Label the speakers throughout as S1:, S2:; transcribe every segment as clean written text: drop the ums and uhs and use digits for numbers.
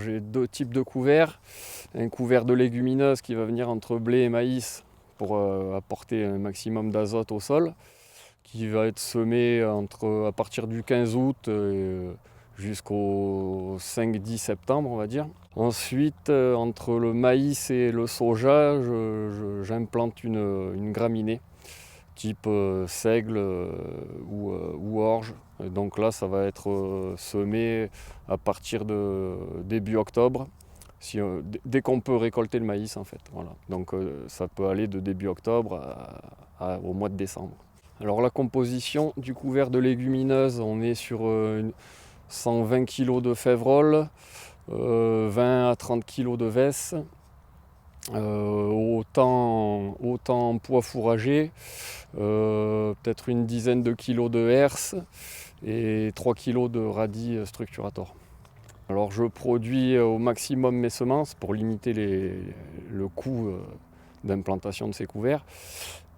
S1: J'ai deux types de couverts. Un couvert de légumineuses qui va venir entre blé et maïs pour apporter un maximum d'azote au sol, qui va être semé à partir du 15 août jusqu'au 5-10 septembre, on va dire. Ensuite, entre le maïs et le soja, j'implante une graminée type seigle ou orge. Et donc là, ça va être semé à partir de début octobre, dès qu'on peut récolter le maïs en fait. Voilà. Donc ça peut aller de début octobre au mois de décembre. Alors la composition du couvert de légumineuses, on est sur 120 kg de févrole, 20 à 30 kg de vesse, autant en pois fourragé, peut-être une dizaine de kilos de herse et 3 kg de radis structurator. Alors je produis au maximum mes semences pour limiter le coût d'implantation de ces couverts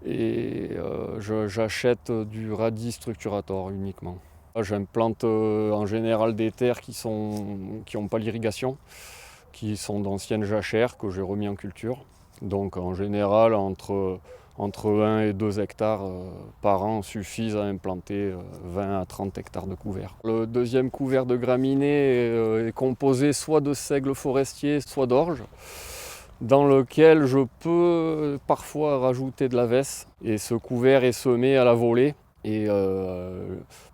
S1: et j'achète du radis structurator uniquement. J'implante en général des terres qui n'ont pas l'irrigation, qui sont d'anciennes jachères que j'ai remis en culture. Donc en général entre 1 et 2 hectares par an suffisent à implanter 20 à 30 hectares de couverts. Le deuxième couvert de graminées est composé soit de seigle forestier, soit d'orge, dans lequel je peux parfois rajouter de la vesse. Et ce couvert est semé à la volée. Et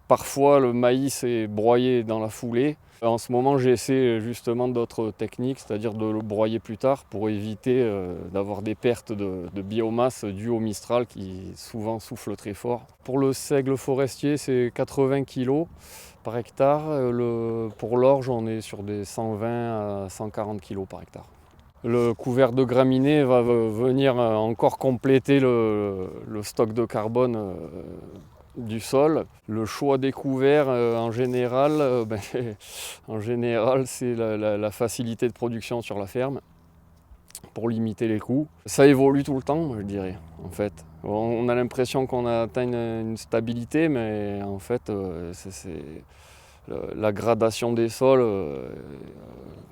S1: parfois le maïs est broyé dans la foulée. En ce moment, j'essaie justement d'autres techniques, c'est-à-dire de le broyer plus tard pour éviter d'avoir des pertes de biomasse dues au Mistral qui souvent souffle très fort. Pour le seigle forestier, c'est 80 kg par hectare. Pour l'orge, on est sur des 120 à 140 kg par hectare. Le couvert de graminées va venir encore compléter le stock de carbone du sol. Le choix des couverts en général, c'est la facilité de production sur la ferme pour limiter les coûts. Ça évolue tout le temps, je dirais, en fait. On a l'impression qu'on a atteint une stabilité, mais en fait, la gradation des sols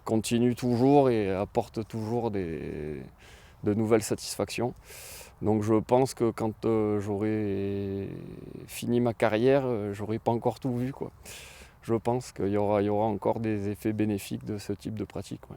S1: continue toujours et apporte toujours de nouvelles satisfactions. Donc je pense que quand j'aurai fini ma carrière, j'aurai pas encore tout vu, quoi. Je pense qu'il y aura encore des effets bénéfiques de ce type de pratique, ouais.